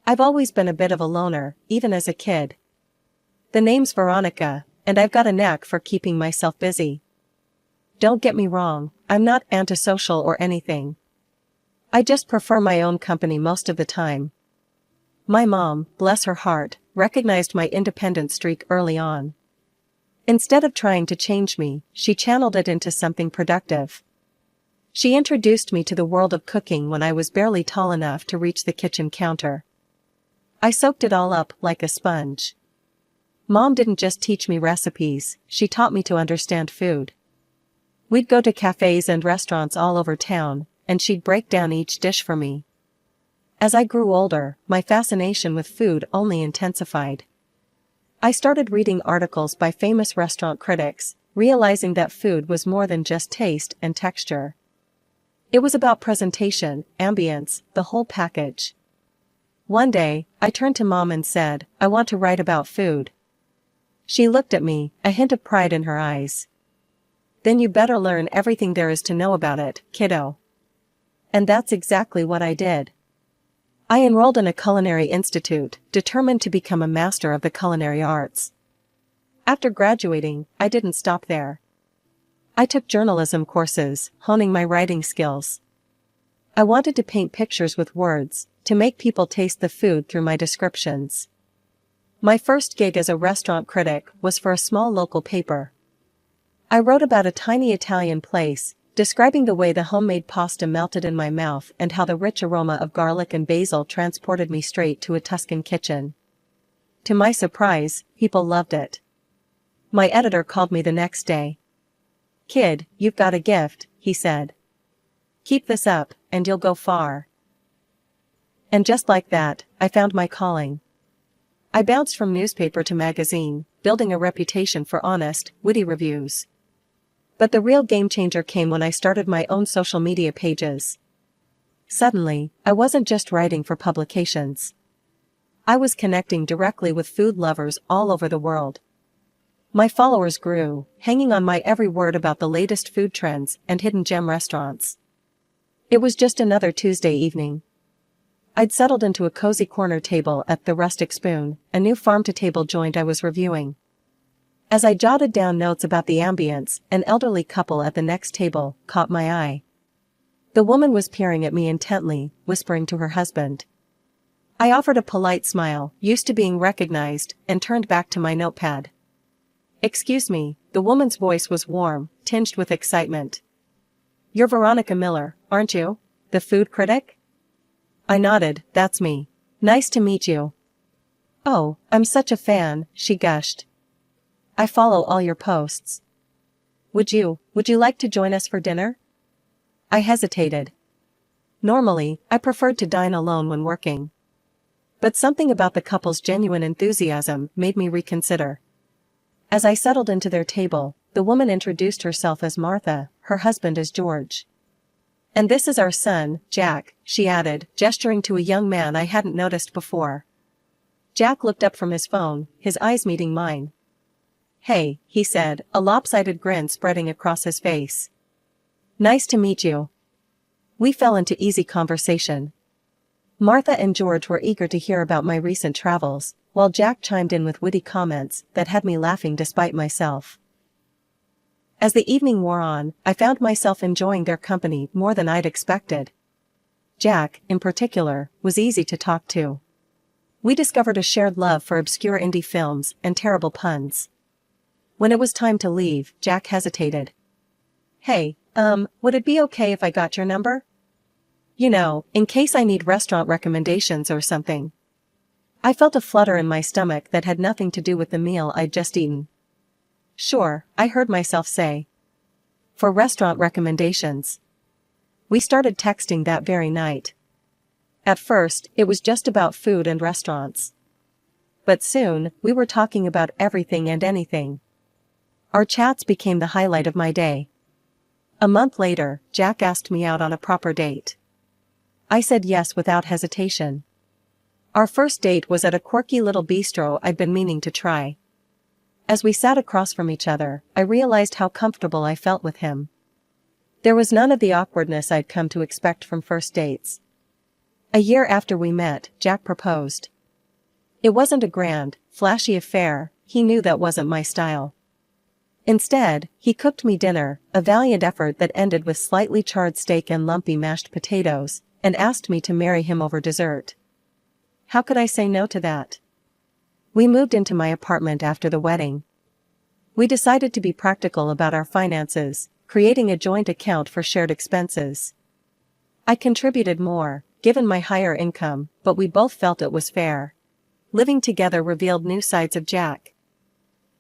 I've always been a bit of a loner, even as a kid. The name's Veronica, and I've got a knack for keeping myself busy. Don't get me wrong, I'm not antisocial or anything. I just prefer my own company most of the time. My mom, bless her heart, recognized my independent streak early on. Instead of trying to change me, she channeled it into something productive. She introduced me to the world of cooking when I was barely tall enough to reach the kitchen counter. I soaked it all up like a sponge. Mom didn't just teach me recipes, she taught me to understand food. We'd go to cafes and restaurants all over town, and she'd break down each dish for me. As I grew older, my fascination with food only intensified. I started reading articles by famous restaurant critics, realizing that food was more than just taste and texture. It was about presentation, ambience, the whole package. One day, I turned to Mom and said, "I want to write about food." She looked at me, a hint of pride in her eyes. "Then you better learn everything there is to know about it, kiddo." And that's exactly what I did. I enrolled in a culinary institute, determined to become a master of the culinary arts. After graduating, I didn't stop there. I took journalism courses, honing my writing skills. I wanted to paint pictures with words, to make people taste the food through my descriptions. My first gig as a restaurant critic was for a small local paper. I wrote about a tiny Italian place, describing the way the homemade pasta melted in my mouth and how the rich aroma of garlic and basil transported me straight to a Tuscan kitchen. To my surprise, people loved it. My editor called me the next day. "Kid, you've got a gift," he said. "Keep this up, and you'll go far." And just like that, I found my calling. I bounced from newspaper to magazine, building a reputation for honest, witty reviews. But the real game-changer came when I started my own social media pages. Suddenly, I wasn't just writing for publications. I was connecting directly with food lovers all over the world. My followers grew, hanging on my every word about the latest food trends and hidden gem restaurants. It was just another Tuesday evening. I'd settled into a cozy corner table at the Rustic Spoon, a new farm-to-table joint I was reviewing. As I jotted down notes about the ambience, an elderly couple at the next table caught my eye. The woman was peering at me intently, whispering to her husband. I offered a polite smile, used to being recognized, and turned back to my notepad. "Excuse me," the woman's voice was warm, tinged with excitement. "You're Veronica Miller, aren't you? The food critic?" I nodded. "That's me. Nice to meet you." "Oh, I'm such a fan," she gushed. "I follow all your posts. Would you like to join us for dinner?" I hesitated. Normally, I preferred to dine alone when working. But something about the couple's genuine enthusiasm made me reconsider. As I settled into their table, the woman introduced herself as Martha, her husband as George. "And this is our son, Jack," she added, gesturing to a young man I hadn't noticed before. Jack looked up from his phone, his eyes meeting mine. "Hey," he said, a lopsided grin spreading across his face. "Nice to meet you." We fell into easy conversation. Martha and George were eager to hear about my recent travels, while Jack chimed in with witty comments that had me laughing despite myself. As the evening wore on, I found myself enjoying their company more than I'd expected. Jack, in particular, was easy to talk to. We discovered a shared love for obscure indie films and terrible puns. When it was time to leave, Jack hesitated. "Hey, would it be okay if I got your number? You know, in case I need restaurant recommendations or something." I felt a flutter in my stomach that had nothing to do with the meal I'd just eaten. "Sure," I heard myself say. "For restaurant recommendations." We started texting that very night. At first, it was just about food and restaurants. But soon, we were talking about everything and anything. Our chats became the highlight of my day. A month later, Jack asked me out on a proper date. I said yes without hesitation. Our first date was at a quirky little bistro I'd been meaning to try. As we sat across from each other, I realized how comfortable I felt with him. There was none of the awkwardness I'd come to expect from first dates. A year after we met, Jack proposed. It wasn't a grand, flashy affair, he knew that wasn't my style. Instead, he cooked me dinner, a valiant effort that ended with slightly charred steak and lumpy mashed potatoes, and asked me to marry him over dessert. How could I say no to that? We moved into my apartment after the wedding. We decided to be practical about our finances, creating a joint account for shared expenses. I contributed more, given my higher income, but we both felt it was fair. Living together revealed new sides of Jack.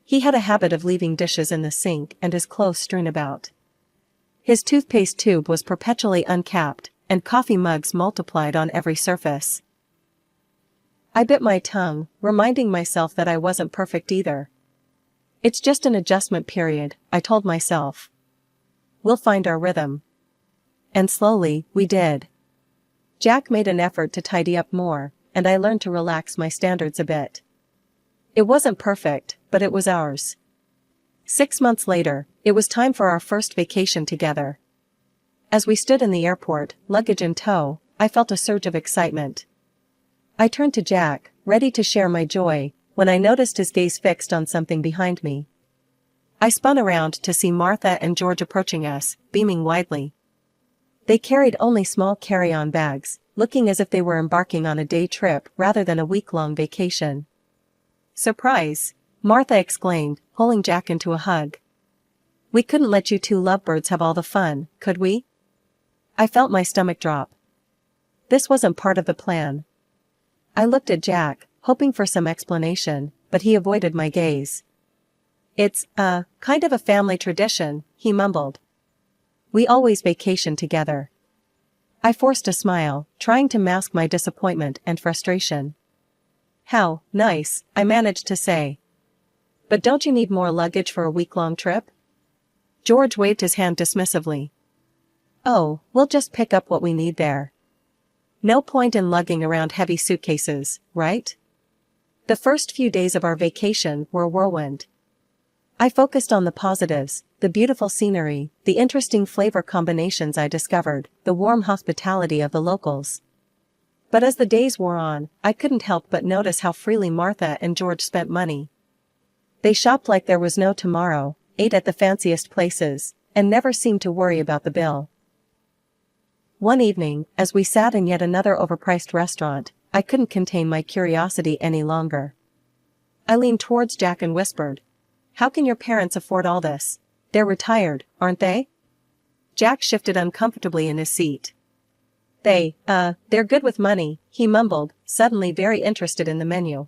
He had a habit of leaving dishes in the sink and his clothes strewn about. His toothpaste tube was perpetually uncapped, and coffee mugs multiplied on every surface. I bit my tongue, reminding myself that I wasn't perfect either. It's just an adjustment period, I told myself. We'll find our rhythm. And slowly, we did. Jack made an effort to tidy up more, and I learned to relax my standards a bit. It wasn't perfect, but it was ours. 6 months later, it was time for our first vacation together. As we stood in the airport, luggage in tow, I felt a surge of excitement. I turned to Jack, ready to share my joy, when I noticed his gaze fixed on something behind me. I spun around to see Martha and George approaching us, beaming widely. They carried only small carry-on bags, looking as if they were embarking on a day trip rather than a week-long vacation. "Surprise!" Martha exclaimed, pulling Jack into a hug. "We couldn't let you two lovebirds have all the fun, could we?" I felt my stomach drop. This wasn't part of the plan. I looked at Jack, hoping for some explanation, but he avoided my gaze. "It's, kind of a family tradition," he mumbled. "We always vacation together." I forced a smile, trying to mask my disappointment and frustration. "How nice," I managed to say. "But don't you need more luggage for a week-long trip?" George waved his hand dismissively. "Oh, we'll just pick up what we need there. No point in lugging around heavy suitcases, right?" The first few days of our vacation were a whirlwind. I focused on the positives, the beautiful scenery, the interesting flavor combinations I discovered, the warm hospitality of the locals. But as the days wore on, I couldn't help but notice how freely Martha and George spent money. They shopped like there was no tomorrow, ate at the fanciest places, and never seemed to worry about the bill. One evening, as we sat in yet another overpriced restaurant, I couldn't contain my curiosity any longer. I leaned towards Jack and whispered, "How can your parents afford all this? They're retired, aren't they?" Jack shifted uncomfortably in his seat. They're good with money," he mumbled, suddenly very interested in the menu.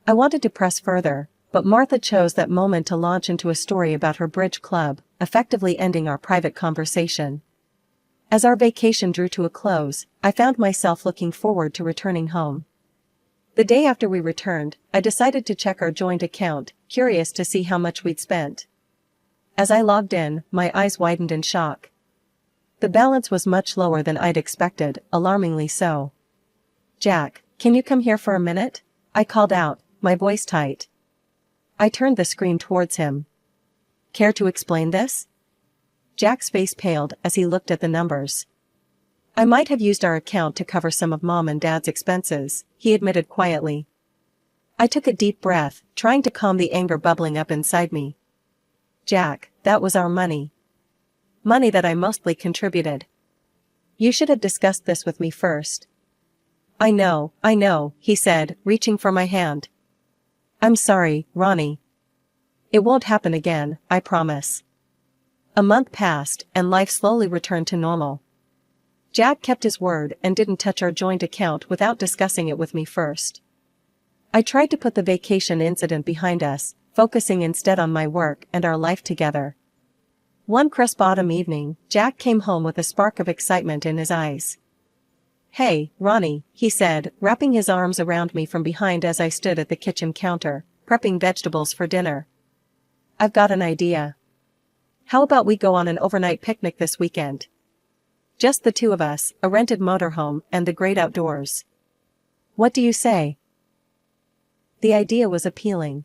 I wanted to press further, but Martha chose that moment to launch into a story about her bridge club, effectively ending our private conversation. As our vacation drew to a close, I found myself looking forward to returning home. The day after we returned, I decided to check our joint account, curious to see how much we'd spent. As I logged in, my eyes widened in shock. The balance was much lower than I'd expected, alarmingly so. "Jack, can you come here for a minute?" I called out, my voice tight. I turned the screen towards him. "Care to explain this?" Jack's face paled as he looked at the numbers. "I might have used our account to cover some of Mom and Dad's expenses," he admitted quietly. I took a deep breath, trying to calm the anger bubbling up inside me. "Jack, that was our money. Money that I mostly contributed. You should have discussed this with me first." I know," he said, reaching for my hand. "I'm sorry, Ronnie. It won't happen again, I promise." A month passed, and life slowly returned to normal. Jack kept his word and didn't touch our joint account without discussing it with me first. I tried to put the vacation incident behind us, focusing instead on my work and our life together. One crisp autumn evening, Jack came home with a spark of excitement in his eyes. "Hey, Ronnie," he said, wrapping his arms around me from behind as I stood at the kitchen counter, prepping vegetables for dinner. "I've got an idea. How about we go on an overnight picnic this weekend? Just the two of us, a rented motorhome, and the great outdoors. What do you say?" The idea was appealing.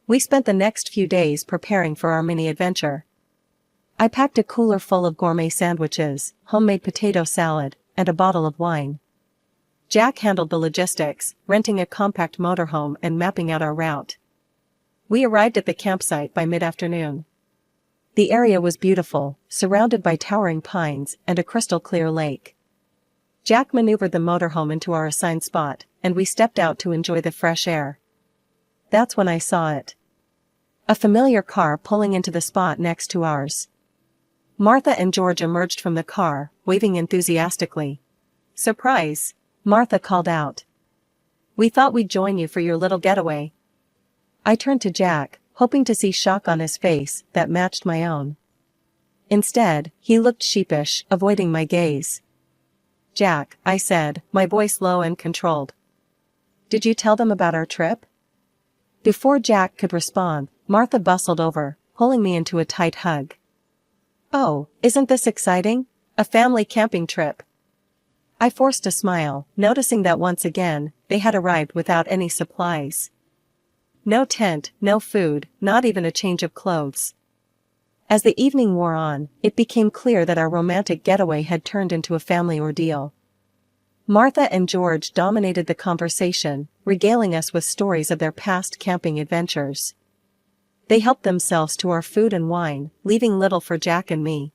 We spent the next few days preparing for our mini adventure. I packed a cooler full of gourmet sandwiches, homemade potato salad, and a bottle of wine. Jack handled the logistics, renting a compact motorhome and mapping out our route. We arrived at the campsite by mid-afternoon. The area was beautiful, surrounded by towering pines and a crystal-clear lake. Jack maneuvered the motorhome into our assigned spot, and we stepped out to enjoy the fresh air. That's when I saw it. A familiar car pulling into the spot next to ours. Martha and George emerged from the car, waving enthusiastically. "Surprise!" Martha called out. "We thought we'd join you for your little getaway." I turned to Jack, hoping to see shock on his face that matched my own. Instead, he looked sheepish, avoiding my gaze. "Jack," I said, my voice low and controlled. "Did you tell them about our trip?" Before Jack could respond, Martha bustled over, pulling me into a tight hug. "Oh, isn't this exciting? A family camping trip." I forced a smile, noticing that once again, they had arrived without any supplies. No tent, no food, not even a change of clothes. As the evening wore on, it became clear that our romantic getaway had turned into a family ordeal. Martha and George dominated the conversation, regaling us with stories of their past camping adventures. They helped themselves to our food and wine, leaving little for Jack and me.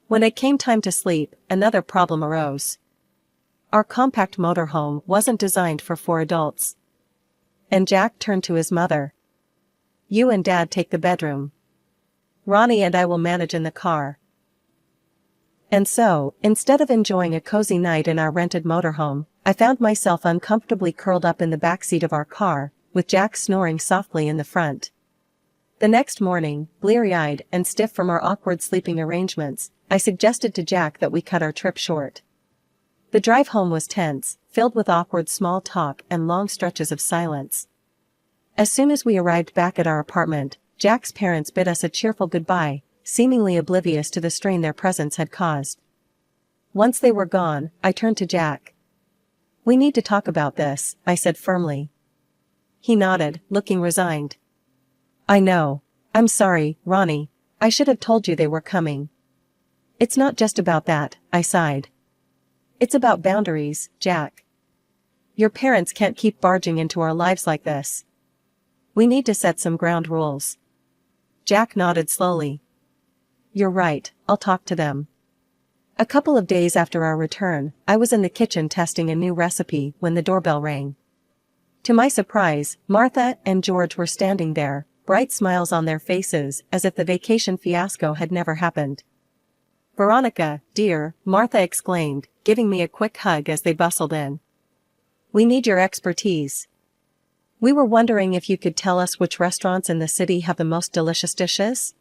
When it came time to sleep, another problem arose. Our compact motorhome wasn't designed for 4 adults. And Jack turned to his mother. "You and Dad take the bedroom. Ronnie and I will manage in the car." And so, instead of enjoying a cozy night in our rented motorhome, I found myself uncomfortably curled up in the backseat of our car, with Jack snoring softly in the front. The next morning, bleary-eyed and stiff from our awkward sleeping arrangements, I suggested to Jack that we cut our trip short. The drive home was tense, filled with awkward small talk and long stretches of silence. As soon as we arrived back at our apartment, Jack's parents bid us a cheerful goodbye, seemingly oblivious to the strain their presence had caused. Once they were gone, I turned to Jack. "We need to talk about this," I said firmly. He nodded, looking resigned. "I know. I'm sorry, Ronnie. I should have told you they were coming." "It's not just about that," I sighed. "It's about boundaries, Jack. Your parents can't keep barging into our lives like this. We need to set some ground rules." Jack nodded slowly. "You're right, I'll talk to them." A couple of days after our return, I was in the kitchen testing a new recipe when the doorbell rang. To my surprise, Martha and George were standing there, bright smiles on their faces as if the vacation fiasco had never happened. "Veronica, dear," Martha exclaimed, giving me a quick hug as they bustled in. "We need your expertise. We were wondering if you could tell us which restaurants in the city have the most delicious dishes?"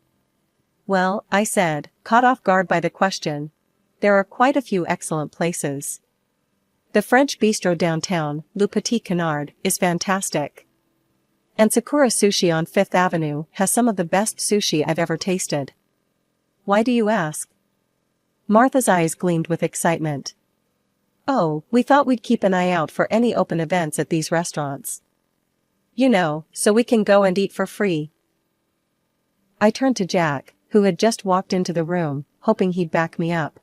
"Well," I said, caught off guard by the question, "there are quite a few excellent places. The French bistro downtown, Le Petit Canard, is fantastic. And Sakura Sushi on Fifth Avenue has some of the best sushi I've ever tasted." "Why do you ask?" Martha's eyes gleamed with excitement. "Oh, we thought we'd keep an eye out for any open events at these restaurants. You know, so we can go and eat for free." I turned to Jack, who had just walked into the room, hoping he'd back me up.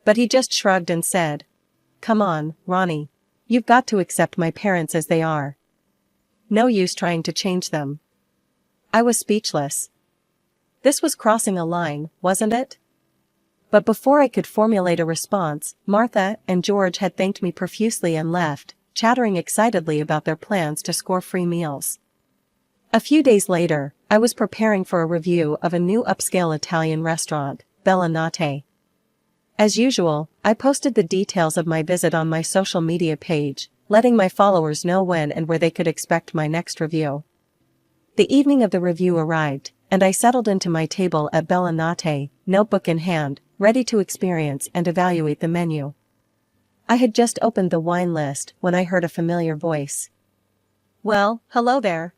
But he just shrugged and said, "Come on, Ronnie. You've got to accept my parents as they are. No use trying to change them." I was speechless. This was crossing a line, wasn't it? But before I could formulate a response, Martha and George had thanked me profusely and left, chattering excitedly about their plans to score free meals. A few days later, I was preparing for a review of a new upscale Italian restaurant, Bella Notte. As usual, I posted the details of my visit on my social media page, letting my followers know when and where they could expect my next review. The evening of the review arrived, and I settled into my table at Bella Notte, notebook in hand, ready to experience and evaluate the menu. I had just opened the wine list when I heard a familiar voice. "Well, hello there."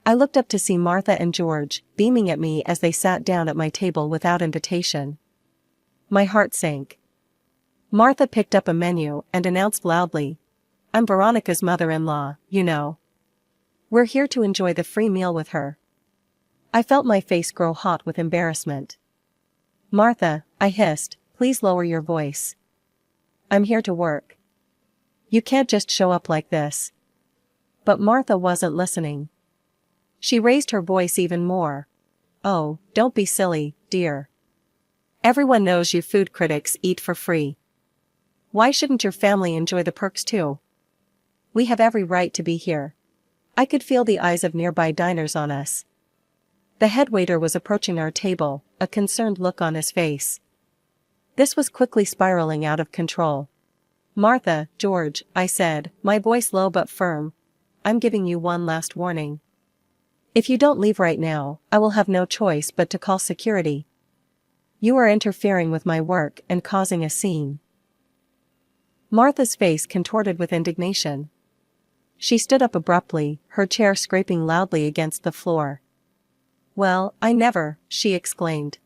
I looked up to see Martha and George, beaming at me as they sat down at my table without invitation. My heart sank. Martha picked up a menu and announced loudly, "I'm Veronica's mother-in-law, you know. We're here to enjoy the free meal with her." I felt my face grow hot with embarrassment. "Martha," I hissed, "please lower your voice. I'm here to work." You can't just show up like this. But Martha wasn't listening. She raised her voice even more. Oh, don't be silly, dear. Everyone knows you food critics eat for free. Why shouldn't your family enjoy the perks too? We have every right to be here. I could feel the eyes of nearby diners on us. The head waiter was approaching our table, a concerned look on his face. This was quickly spiraling out of control. Martha, George, I said, my voice low but firm. I'm giving you one last warning. If you don't leave right now, I will have no choice but to call security. You are interfering with my work and causing a scene. Martha's face contorted with indignation. She stood up abruptly, her chair scraping loudly against the floor. Well, I never, she exclaimed.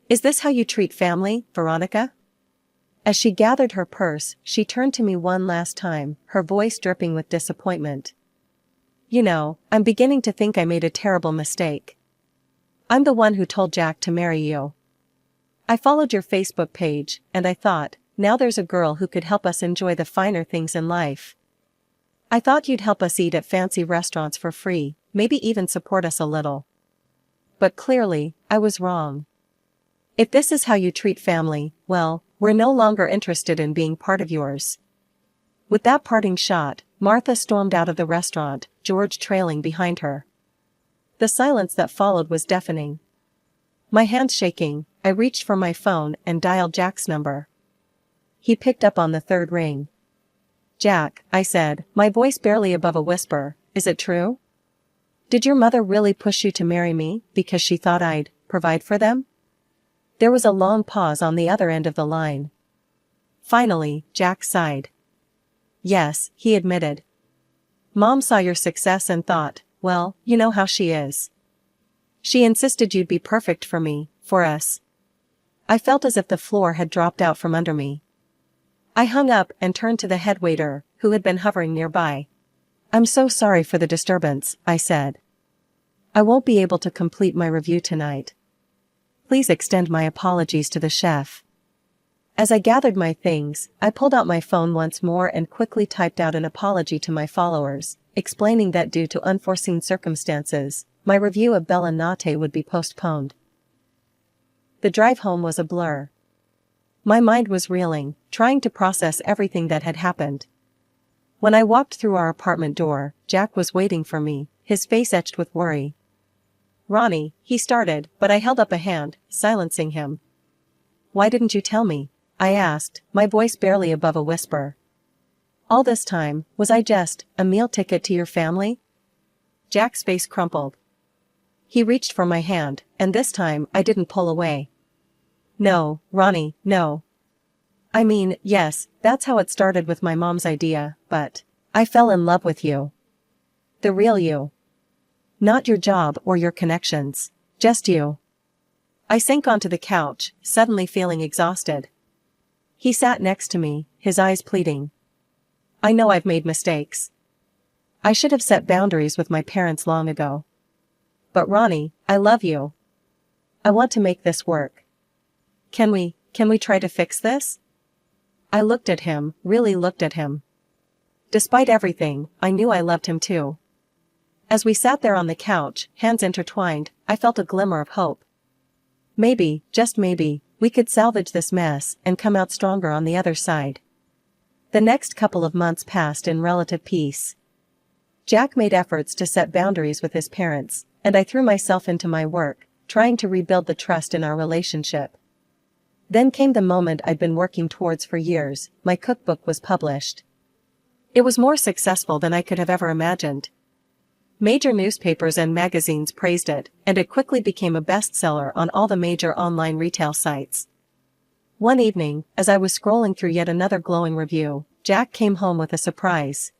Is this how you treat family, Veronica? As she gathered her purse, she turned to me one last time, her voice dripping with disappointment. You know, I'm beginning to think I made a terrible mistake. I'm the one who told Jack to marry you. I followed your Facebook page, and I thought, now there's a girl who could help us enjoy the finer things in life. I thought you'd help us eat at fancy restaurants for free, maybe even support us a little. But clearly, I was wrong. If this is how you treat family, well, we're no longer interested in being part of yours. With that parting shot, Martha stormed out of the restaurant, George trailing behind her. The silence that followed was deafening. My hands shaking, I reached for my phone and dialed Jack's number. He picked up on the third ring. Jack, I said, my voice barely above a whisper, is it true? Did your mother really push you to marry me because she thought I'd provide for them? There was a long pause on the other end of the line. Finally, Jack sighed. Yes, he admitted. Mom saw your success and thought, well, you know how she is. She insisted you'd be perfect for me, for us. I felt as if the floor had dropped out from under me. I hung up and turned to the head waiter, who had been hovering nearby. I'm so sorry for the disturbance, I said. I won't be able to complete my review tonight. Please extend my apologies to the chef. As I gathered my things, I pulled out my phone once more and quickly typed out an apology to my followers, explaining that due to unforeseen circumstances, my review of Bella Notte would be postponed. The drive home was a blur. My mind was reeling, trying to process everything that had happened. When I walked through our apartment door, Jack was waiting for me, his face etched with worry. Ronnie, he started, but I held up a hand, silencing him. Why didn't you tell me? I asked, my voice barely above a whisper. All this time, was I just a meal ticket to your family? Jack's face crumpled. He reached for my hand, and this time I didn't pull away. No, Ronnie, no. I mean, yes, that's how it started with my mom's idea, but I fell in love with you. The real you. Not your job or your connections, just you. I sank onto the couch, suddenly feeling exhausted. He sat next to me, his eyes pleading. I know I've made mistakes. I should have set boundaries with my parents long ago. But Ronnie, I love you. I want to make this work. Can we try to fix this? I looked at him, really looked at him. Despite everything, I knew I loved him too. As we sat there on the couch, hands intertwined, I felt a glimmer of hope. Maybe, just maybe, we could salvage this mess and come out stronger on the other side. The next couple of months passed in relative peace. Jack made efforts to set boundaries with his parents, and I threw myself into my work, trying to rebuild the trust in our relationship. Then came the moment I'd been working towards for years. My cookbook was published. It was more successful than I could have ever imagined. Major newspapers and magazines praised it, and it quickly became a bestseller on all the major online retail sites. One evening, as I was scrolling through yet another glowing review, Jack came home with a surprise.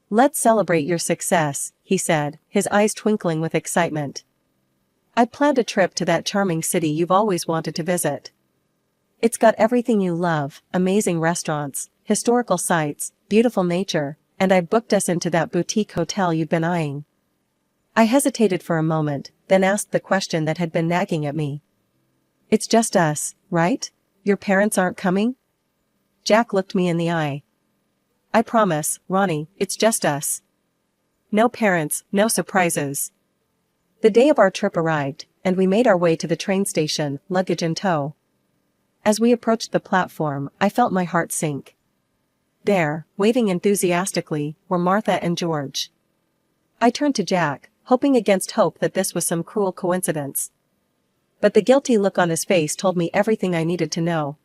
Let's celebrate your success, he said, his eyes twinkling with excitement. I planned a trip to that charming city you've always wanted to visit. It's got everything you love, amazing restaurants, historical sites, beautiful nature, and I booked us into that boutique hotel you've been eyeing. I hesitated for a moment, then asked the question that had been nagging at me. It's just us, right? Your parents aren't coming? Jack looked me in the eye. I promise, Ronnie, it's just us. No parents, no surprises. The day of our trip arrived, and we made our way to the train station, luggage in tow. As we approached the platform, I felt my heart sink. There, waving enthusiastically, were Martha and George. I turned to Jack, hoping against hope that this was some cruel coincidence. But the guilty look on his face told me everything I needed to know.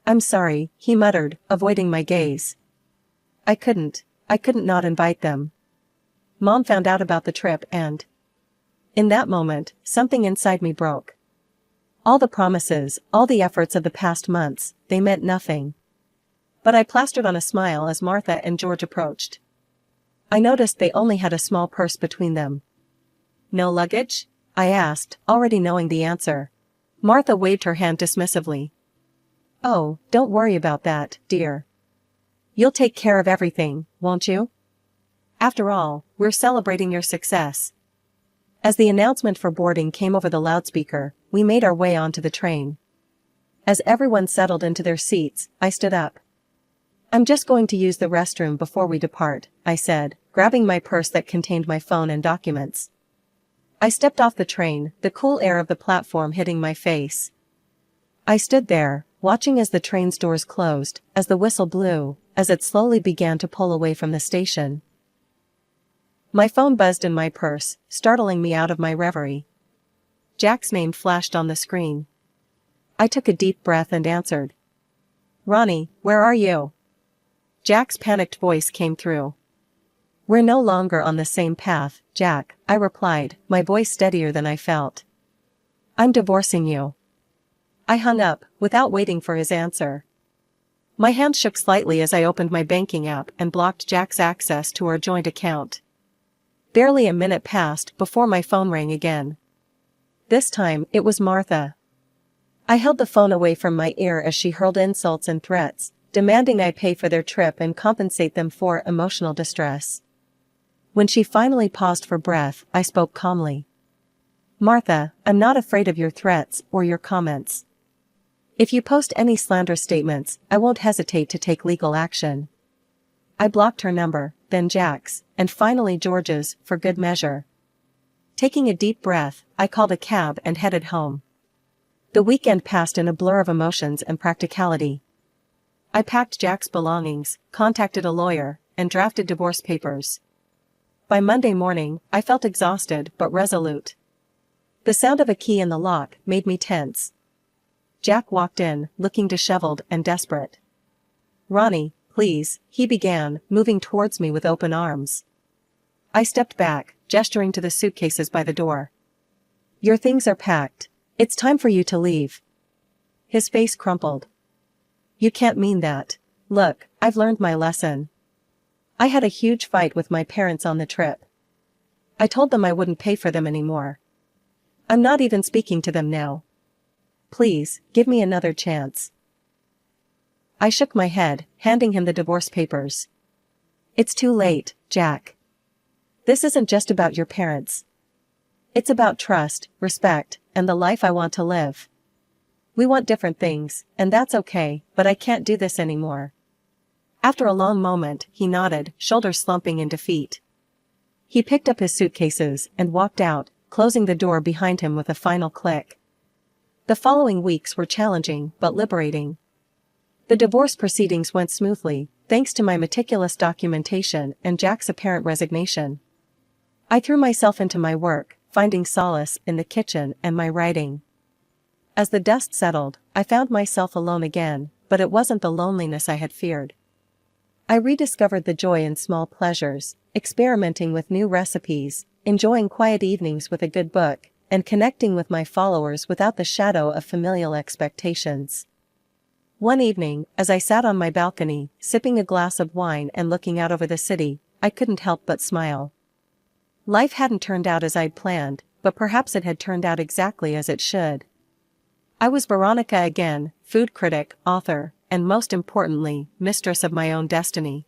"I'm sorry," he muttered, avoiding my gaze. I couldn't not invite them. Mom found out about the trip and... In that moment, something inside me broke. All the promises, all the efforts of the past months, they meant nothing. But I plastered on a smile as Martha and George approached. I noticed they only had a small purse between them. "No luggage?" I asked, already knowing the answer. Martha waved her hand dismissively. "Oh, don't worry about that, dear. You'll take care of everything, won't you? After all, we're celebrating your success." As the announcement for boarding came over the loudspeaker, we made our way onto the train. As everyone settled into their seats, I stood up. "I'm just going to use the restroom before we depart," I said, grabbing my purse that contained my phone and documents. I stepped off the train, the cool air of the platform hitting my face. I stood there, watching as the train's doors closed, as the whistle blew, as it slowly began to pull away from the station. My phone buzzed in my purse, startling me out of my reverie. Jack's name flashed on the screen. I took a deep breath and answered. "Ronnie, where are you?" Jack's panicked voice came through. "We're no longer on the same path, Jack," I replied, my voice steadier than I felt. "I'm divorcing you." I hung up, without waiting for his answer. My hand shook slightly as I opened my banking app and blocked Jack's access to our joint account. Barely a minute passed before my phone rang again. This time, it was Martha. I held the phone away from my ear as she hurled insults and threats, demanding I pay for their trip and compensate them for emotional distress. When she finally paused for breath, I spoke calmly. "Martha, I'm not afraid of your threats or your comments. If you post any slander statements, I won't hesitate to take legal action." I blocked her number, then Jack's, and finally George's, for good measure. Taking a deep breath, I called a cab and headed home. The weekend passed in a blur of emotions and practicality. I packed Jack's belongings, contacted a lawyer, and drafted divorce papers. By Monday morning, I felt exhausted but resolute. The sound of a key in the lock made me tense. Jack walked in, looking disheveled and desperate. "Ronnie, please," he began, moving towards me with open arms. I stepped back, gesturing to the suitcases by the door. "Your things are packed. It's time for you to leave." His face crumpled. "You can't mean that. Look, I've learned my lesson. I had a huge fight with my parents on the trip. I told them I wouldn't pay for them anymore. I'm not even speaking to them now. Please, give me another chance." I shook my head, handing him the divorce papers. "It's too late, Jack. This isn't just about your parents. It's about trust, respect, and the life I want to live. We want different things, and that's okay, but I can't do this anymore." After a long moment, he nodded, shoulders slumping in defeat. He picked up his suitcases and walked out, closing the door behind him with a final click. The following weeks were challenging but liberating. The divorce proceedings went smoothly, thanks to my meticulous documentation and Jack's apparent resignation. I threw myself into my work, finding solace in the kitchen and my writing. As the dust settled, I found myself alone again, but it wasn't the loneliness I had feared. I rediscovered the joy in small pleasures, experimenting with new recipes, enjoying quiet evenings with a good book, and connecting with my followers without the shadow of familial expectations. One evening, as I sat on my balcony, sipping a glass of wine and looking out over the city, I couldn't help but smile. Life hadn't turned out as I'd planned, but perhaps it had turned out exactly as it should. I was Veronica again, food critic, author, and most importantly, mistress of my own destiny.